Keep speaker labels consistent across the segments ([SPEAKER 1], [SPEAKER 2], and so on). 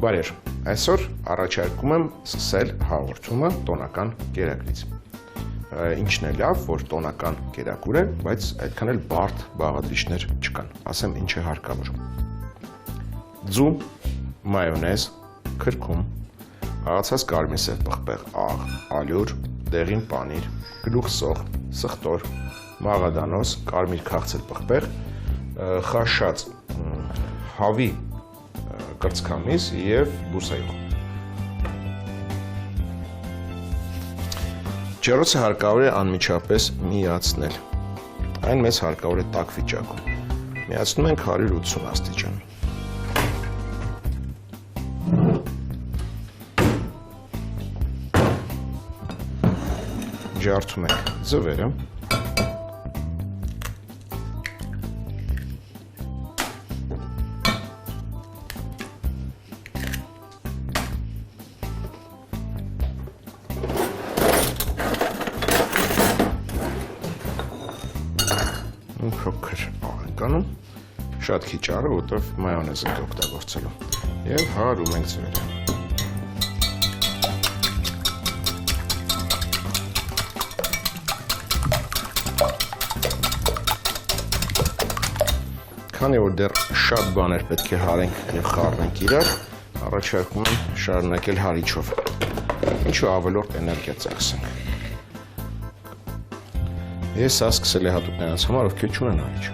[SPEAKER 1] Բարեր, այսօր առաջարկում եմ սկսել հաղորդումը տոնական կերակրից։ Ինչն է լավ, որ տոնական կերակուր է, բայց այդքան էլ բարդ բաղադրիչներ չկան, ասեմ ինչ է հարկավոր։ Ձու, մայոնեզ, քրքում, աղացած կարմիսև պղպեղ աղ, ալյուր, դեղին պանիր, գլուխ սոխ, սխտոր, մաղադանոս, կարմիր քաղցր պղպեղ, խաշած հավի կրծքամիս և բուսայող։ Ջեռոցը հարկավոր է անմիջապես միացնել։ Այն մեզ հարկավոր է տաք վիճակում։ Միացնում ենք 180 աստիճան։ Ջարդում ենք ձվերը։ Փոքր աղ ենք անում, շատ քիչ աղը, որտեղ մայոնեզ ենք օգտագործելու և հարում ենք ձվերը։ Քանի որ դեռ շատ բաներ պետք է հարենք և խառնենք իրար, առաջարկում եմ շարունակել հարիչով, ինչու ավելորդ էներգիա ծախսենք։ Ես սա սկսել է հատուկ նրանց համար, ովքեր չունեն հարիչ։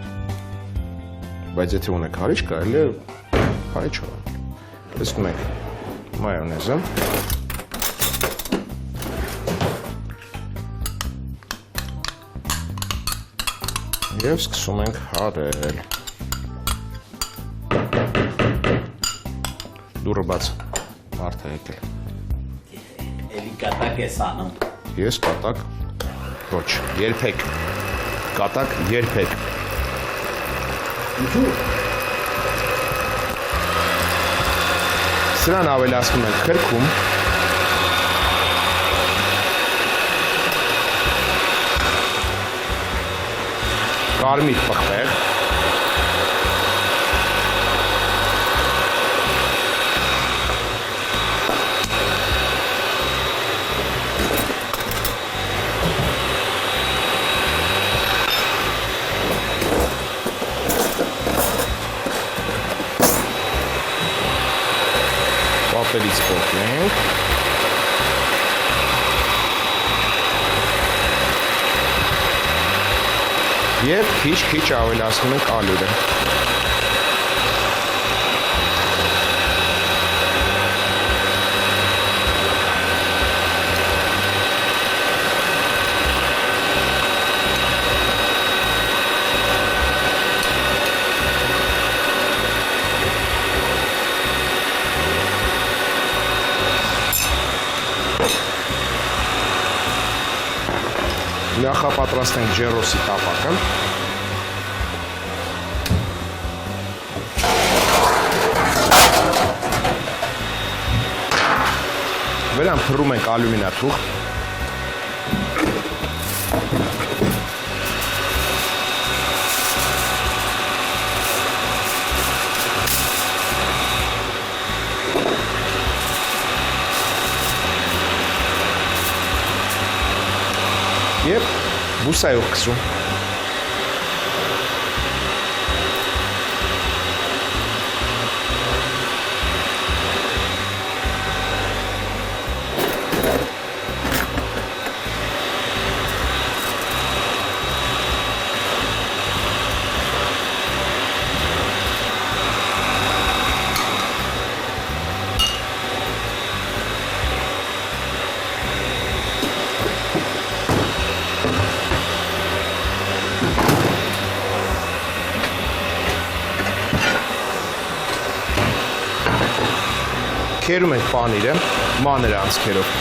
[SPEAKER 1] Բայց եթե ունեք հարիչ, կարելի է հարիչով անել։ Տեսնում եք մայոնեզը։ Եվ սկսում ենք հարել։ Դուրը բաց, մարդ է եկել։
[SPEAKER 2] Էլի կատակ ես անում։
[SPEAKER 1] Ես կատակ ոչ, երբեք, կատակ երբեք։
[SPEAKER 2] Ինչու՞։
[SPEAKER 1] Սրան ավելացնում ենք քրքում, կարմիր պղպեղ, պապերից փոխենք, և քիչ ավելացնում ենք ալյուրը։ Նախապատրաստենք ջեռոցի տապակը։ Վերան փռում ենք ալյումինաթուղթ։ Եվ բուսայող կսում։ Քերում ենք պանիրը, մանր անցքերով։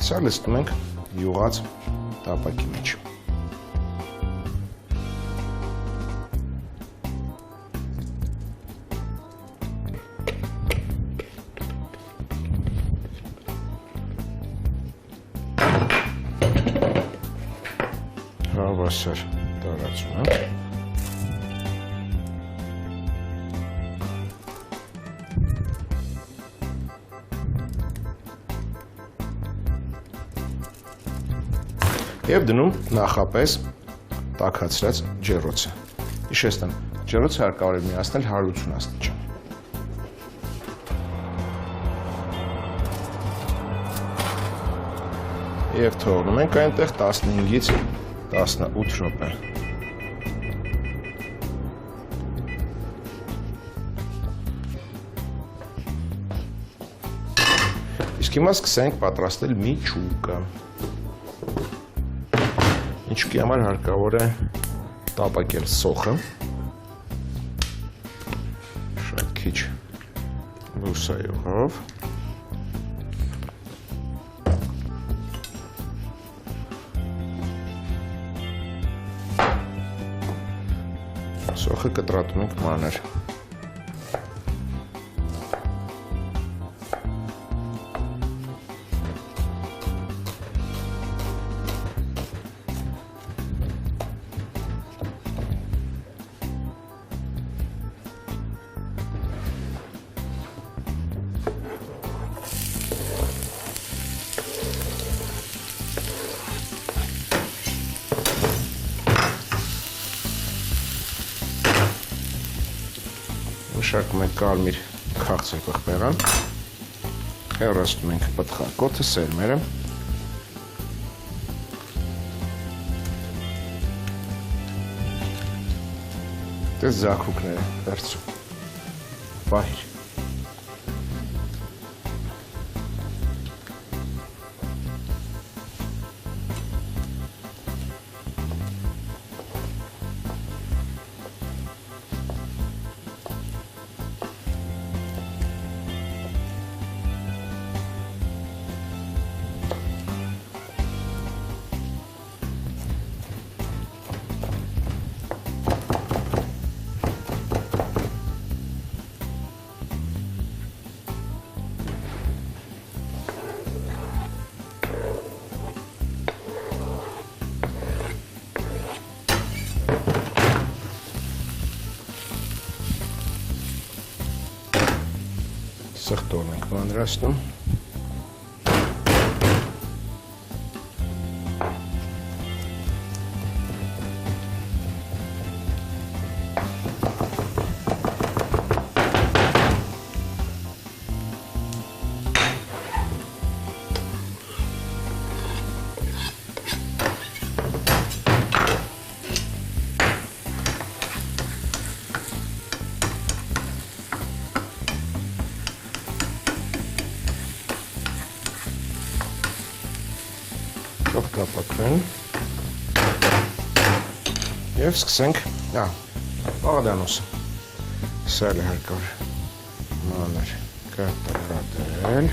[SPEAKER 1] Սա լցնում ենք յուղած տապակի մեջ։ Հավասար տարածում ենք։ Եվ դնում նախապես տաքացրած ջեռոցը։ Հիշեցնեմ, ջեռոցը հարկավոր է միացնել 180 աստիճան։ Եվ թողնում ենք այնտեղ 15-ից 18 րոպե։ Իսկ հիմա սկսենք պատրաստել միջուկը։ Միջուկի համար հարկավոր է տապակել սոխը, շատ քիչ լուսայով, սոխը կտրատում ենք մանր։ Մշակում ենք կարմիր քաղցր պղպեղան, հեռացնում ենք պտղակոթը, սերմերը, դες զաքուկները վերցում, պահիր։ Սխտորն ենք մանրացնում։ Կապակվեն և սկսենք բաղդանոսը, սա էլ հարկավոր մանր կտրատել,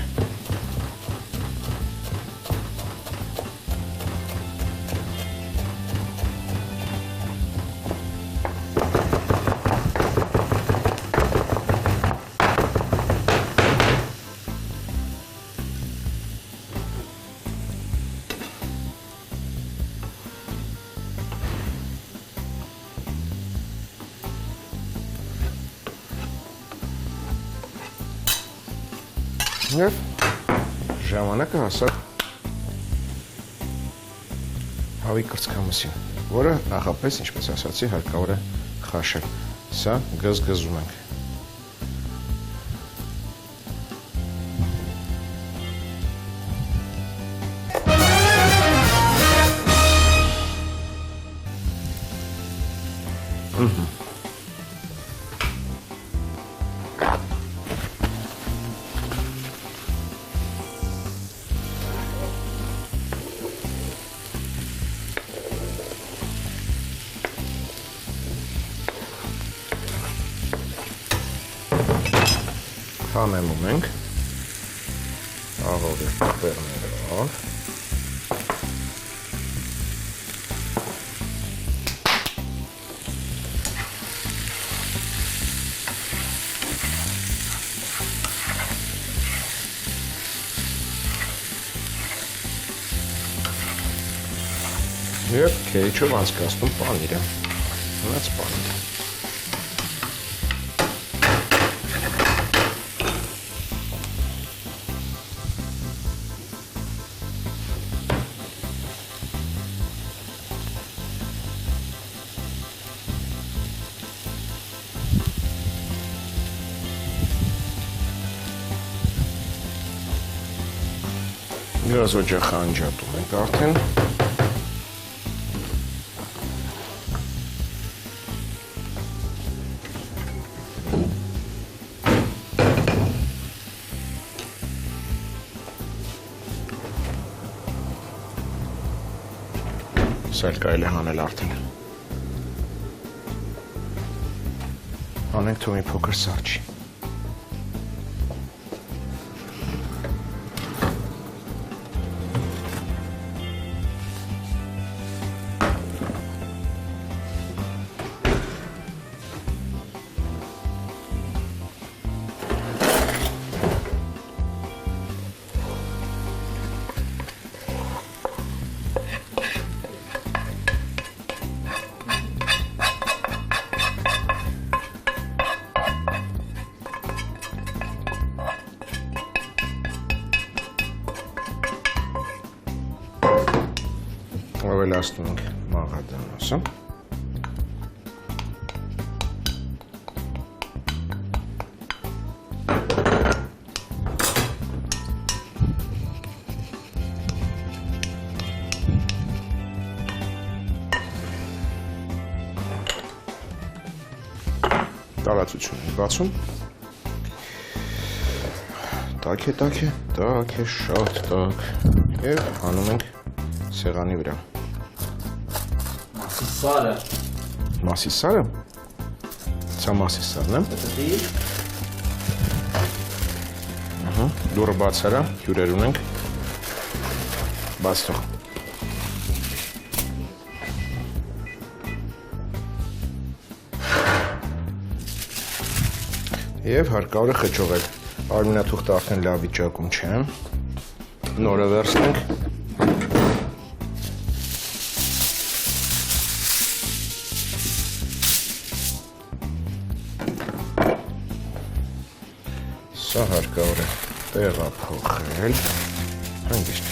[SPEAKER 1] և ժամանակը հասավ հավի կրծքամսին, որը նախապես, ինչպես ասացի, հարկավոր է խաշել, սա գզգզում ենք։ Հանելում ենք աղովի պեղները Հավ։ Եվ քեչով անցկացնում պանիրը։ Հնաց պանիրը։ Biraz ocaq անջատում ենք արդեն։ Սա էլ կարելի է հանել արդեն։ Անենք թող մի փոքր սառչի։ Ավելացնում ենք մաղադանոսը։ Տարածություն ենք բացում։ Տաք է, շատ տաք։ Եվ հանում ենք սեղանի վրա։
[SPEAKER 2] Սարը։
[SPEAKER 1] Մասի սարը։ Սա մասի սարն է։ Դուրը բաց արա, հյուրեր ունենք։ Բաց թող։ Եվ հարկավոր է խճողել։ Ալումինաթուղթը արդեն լավ վիճակում չէ։ Նորը վերցնենք։ Սա հարկավոր է տեղափոխել։ Հանգիստ։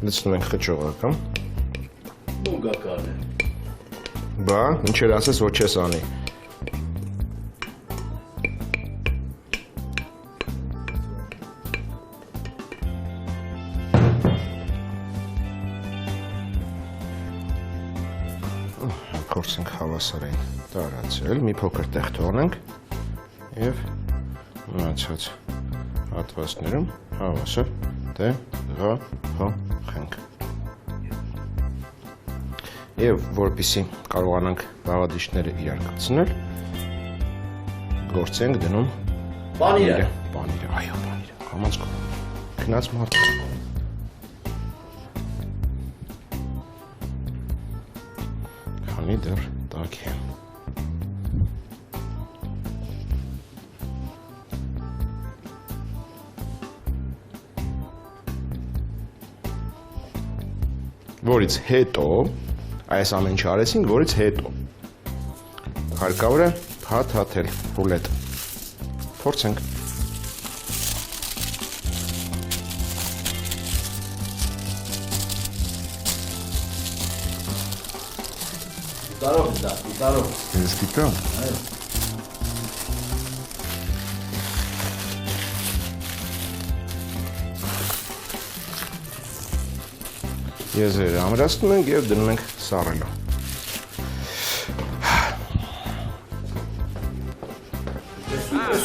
[SPEAKER 1] Լցնում ենք խճողակը։
[SPEAKER 2] Բուգական է։
[SPEAKER 1] Բա, ինչեր ասես, որ չես անի։ Փորձենք հավասարային տարածել, մի փոքր տեղ թողնենք եւ մնացած հատվածներում հավասար տեղափոխենք։ Եվ որպեսզի կարողանանք բաղադրիչները իրար կապցնել, գործ ենք դնում
[SPEAKER 2] Պանիրը։
[SPEAKER 1] Այո, պանիրը։ Կամաց քնած մարդ։ Քանի դեռ տաք է։ Որից հետո, այս ամեն ինչ արեցինք, որից հետո հարկավոր է փաթաթել ռուլետ։ Փորձենք։
[SPEAKER 2] Տարով։
[SPEAKER 1] Ես գիտեմ։
[SPEAKER 2] Այո։
[SPEAKER 1] Եզերը ամրացնում ենք և դնում ենք սառելու։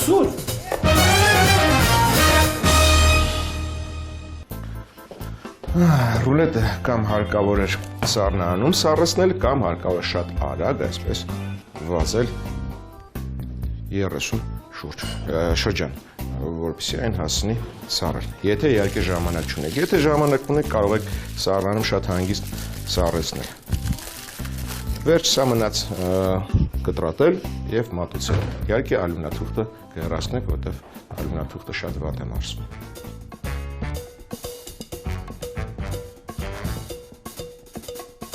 [SPEAKER 2] Սուր։
[SPEAKER 1] Ռուլետը կամ հարկավոր էր սառնանում սառեցնել, կամ հարկավոր շատ արագ, այսպես վազել 30 շրջան, որպեսզի այն հասնի սառել։ Եթե իհարկե ժամանակ չունեք, եթե ժամանակ ունեք, կարող եք սառնանում շատ հանգիստ սառեցնել։ Վերջ սա մնաց կտրատել եւ մատուցել։ Իհարկե ալյումնաթուղթը կհեռացնեք, որտեղ ալյումնաթուղթը շատ վատ է մարսվում։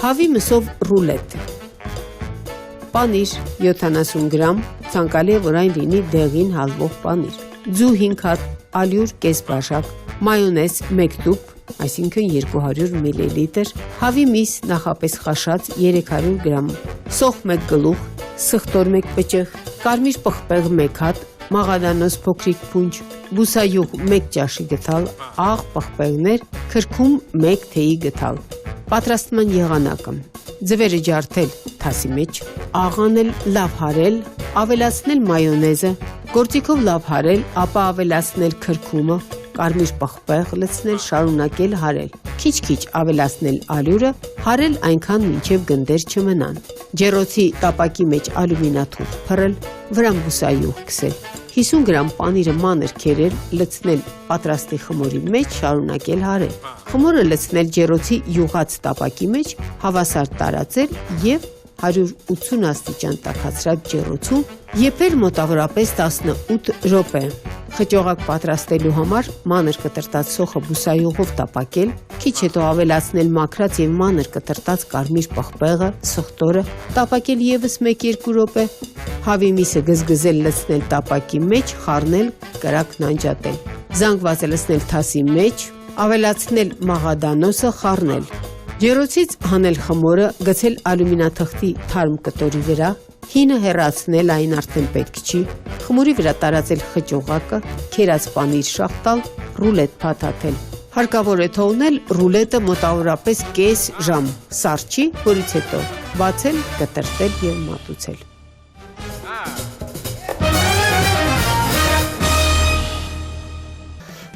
[SPEAKER 3] Հավի մսով ռուլետ։ Պանիր 70 գրամ, ցանկալի է, որ այն լինի դեղին հալվող պանիր։ Ձու 5 հատ, ալյուր կես բաժակ, մայոնեզ 1 տուփ, այսինքն 200 մլ, հավի միս նախապես խաշած 300 գրամ, սոխ 1 գլուխ, սխտոր 1 պճեղ, կարմիր պղպեղ 1 հատ, մաղադանոց փոքրիկ փունջ, բուսայուղ 1 ճաշի գթալ, աղ պղպեղներ, քրքում 1 թեյի գթալ։ Պատրաստման եղանակը. ձվերը ջարդել թասի մեջ, աղանել լավ հարել, ավելացնել մայոնեզը, գործիքով լավ հարել, ապա ավելացնել քրքումը, կարմիր պղպեղ լցնել, շարունակել հարել, քիչ-քիչ ավելացնել ալյուրը, հարել այնքան մինչև գնդեր չմնան։ Ջեռոցի տապակի մեջ ալյումինաթուղթ փռել, վրան բուսայուղ քսել, 50 գրամ պանիրը մանր քերել, լցնել պատրաստի խմորի մեջ, շարունակել հարել։ Խմորը լցնել ջեռոցի յուղած տապակի մեջ, հավասար տարածել եւ 180 աստիճան տաքացրած ջեռոցում եփել մոտավորապես 18 րոպե։ Խճողակ պատրաստելու համար մանր կտրտած սոխը բուսայուղով տապակել, քիչ հետո ավելացնել մաքրած եւ մանր կտրտած կարմիր պղպեղը, սխտորը, տապակել եւս 1-2 րոպե, հավի միսը գզգզել լցնել տապակի մեջ, խառնել, կրակն անջատել։ Զանգվածը լցնել թասի մեջ, ավելացնել մաղադանոսը, խառնել։ Ջեռոցից հանել խմորը, գցել ալյումինաթղթի թարմ կտորի վրա, հինը հեռացնել, այն արդեն պետք չի, խմորի վրա տարածել խճողակը, քերած պանիր շաղտալ, ռուլետ փաթաթել։ Հարկավոր է թողնել ռուլետը մոտավորապես կես ժամ, սառչի, որից հետո բացել, կտրտել եւ մատուցել։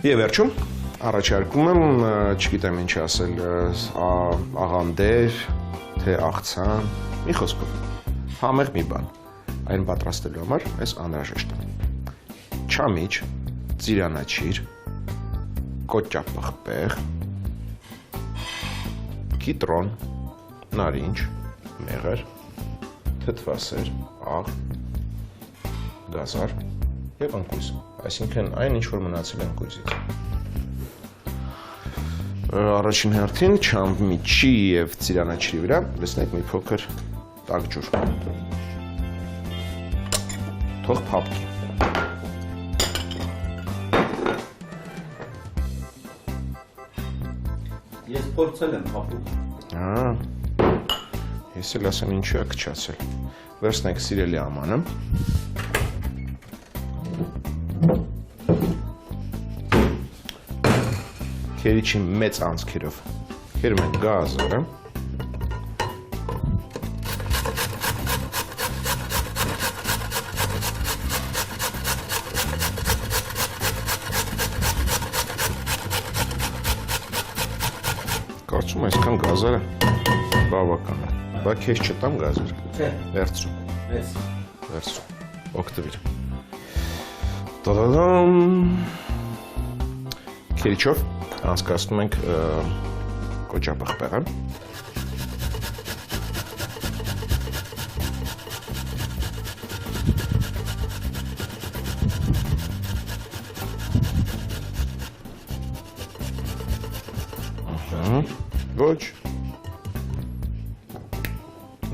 [SPEAKER 1] Եվ վերջում առաջարկում եմ, չգիտեմ ինչ ասել, աղանդեր, թե աղցան, մի խոսքով, համեղ մի բան, այն պատրաստելու համար այս անհրաժեշտ է։ Չամիչ, ծիրանաչիր, կոճապղպեղ, կիտրոն, նարինջ, մեղր, թթվասեր, աղ, գազար և ընկույզ, այսինքն այն ինչ որ մնացել է ընկույզից։ Առաջին հերթին չամիչի և ծիրանաչրի վրա լցնեք մի փոքր տաք ջուր։ Թող փափկի։
[SPEAKER 2] Ես փորձել եմ փափուկ։
[SPEAKER 1] Ես էլ ասեմ ինչու է քչացել։ Վերցնեք սիրելի ամանը։ Քերիչի մեծ անցքերով քերում ենք գազերը։ Կարծում այսքան գազերը բավական է, բա քեզ չտամ գազերը։
[SPEAKER 2] Չէ։
[SPEAKER 1] Վերցրու։
[SPEAKER 2] Վերցրու։
[SPEAKER 1] Օգտվիր։ Տա-դա-դամ։ Քերիչով անցկացնում ենք կոճապղպեղը։ Ոչ։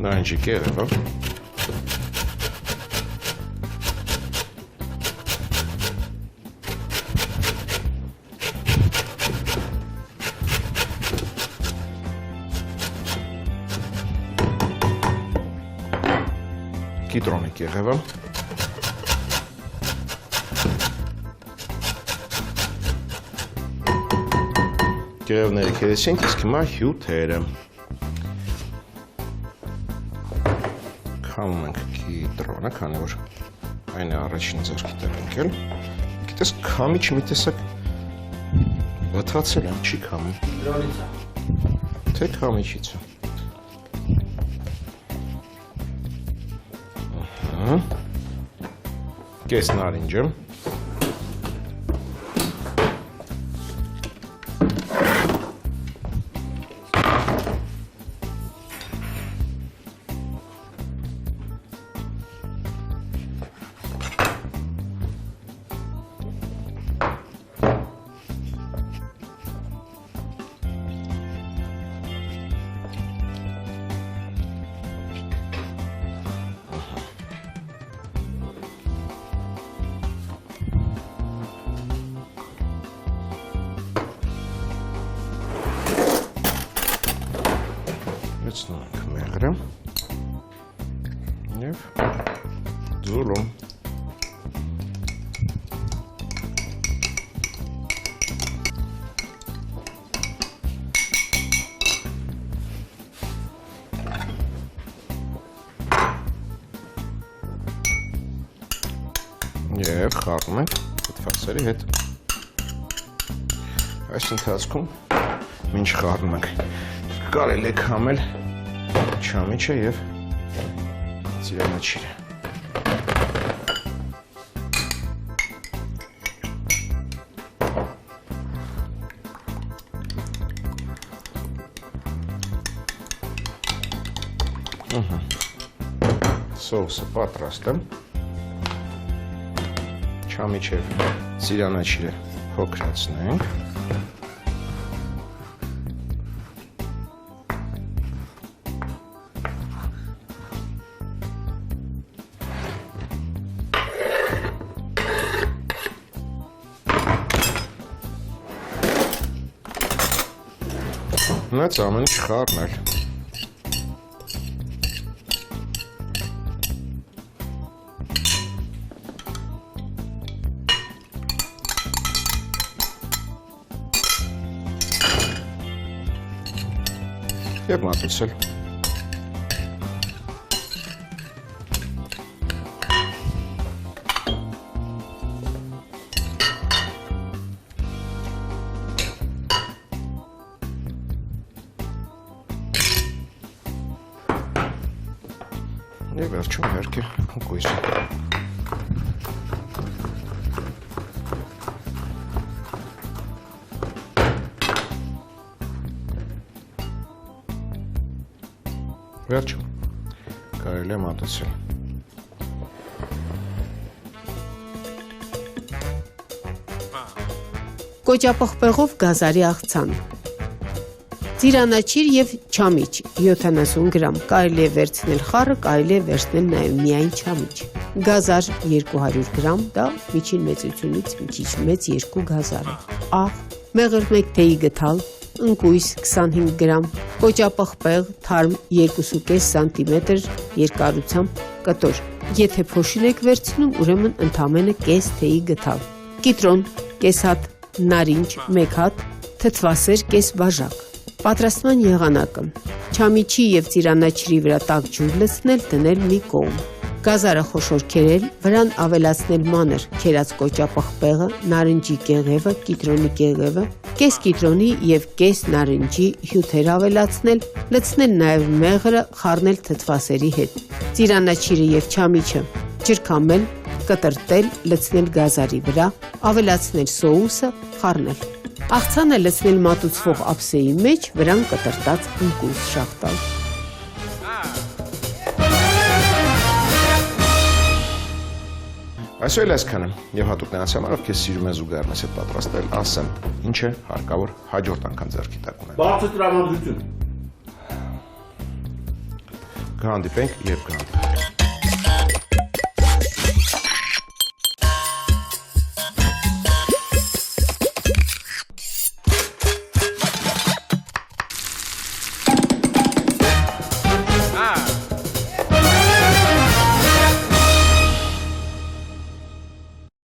[SPEAKER 1] Նարինջի կեղևը։ Կիտրոնի կեղևը։ Կեղևները քերեցինք, իսկ հիմա հյութերը։ Քամում ենք կիտրոնը, քանի որ այն է առաջին ձեռքի տեղ ընկել։ Գիտես, քամիչ մի տեսակ Բթացել եմ, չի քամի։
[SPEAKER 2] Դրանից է։
[SPEAKER 1] Թե քամիչից է։ Կես նարինջը։ Լցնում ենք մեղրը և ձուլում։ Եվ խառնում ենք թթվասերի հետ։ Այս ընթացքում մինչ խառնում ենք կարելի է քամել չամիչը և ծիրանաչիրը։ Սոուսը պատրաստ է։ Չամիչը և ծիրանաչիրը փոքրացնենք։ Նայց ամեն ինչ խառնել։ Եվ մատուցել։ Եվ վերջում հերքը կույսը։ Վերջում կարելի է մատուցել։
[SPEAKER 3] Կոճապղպեղով գազարի աղցան։ Ծիրանաչիր և չամիչ 70 գրամ, կարելի է վերցնել խառը, կարելի է վերցնել նաև միայն չամիչ։ Գազար 200 գրամ, դա միջին մեծությունից մի քիչ մեծ 2 գազար է։ Աղ, մեղր 1 թեյի գդալ, ընկույզ 25 գրամ, կոճապղպեղ թարմ 2.5 սանտիմետր երկարությամբ կտոր։ Եթե փոշին եք վերցնում, ուրեմն ընդամենը կես թեյի գդալ։ Կիտրոն կես հատ, նարինջ 1 հատ, թթվասեր կես բաժակ։ Պատրաստման եղանակը. չամիչի և ծիրանաչիրի վրա տաք ջուր լցնել, դնել մի կողմ։ Գազարը խոշոր քերել, վրան ավելացնել մանր քերած կոճապղպեղը, նարնջի կեղևը, կիտրոնի կեղևը, կես կիտրոնի և կես նարնջի հյութեր ավելացնել, լցնել նաև մեղրը, խառնել թթվասերի հետ։ Ծիրանաչիրը և չամիչը ջրքամել, կտրտել, լցնել գազարի վրա, ավելացնել սոուսը, խառնել։ Աղցանը լցնել մատուցվող ափսեի մեջ, վրան կտրտած ընկույզ շաղտալ։
[SPEAKER 1] Այսօր այսքանը եւ հատուկ նրանց համար, ովքեր սիրում են զուգահեռ հետ պատրաստել, ասեմ, ինչ է հարկավոր հաջորդ անգամ ձեռքի տակ ունենալ։
[SPEAKER 2] Բարձր տրամադրություն։
[SPEAKER 1] Կհանդիպենք երբ կհանդիպենք։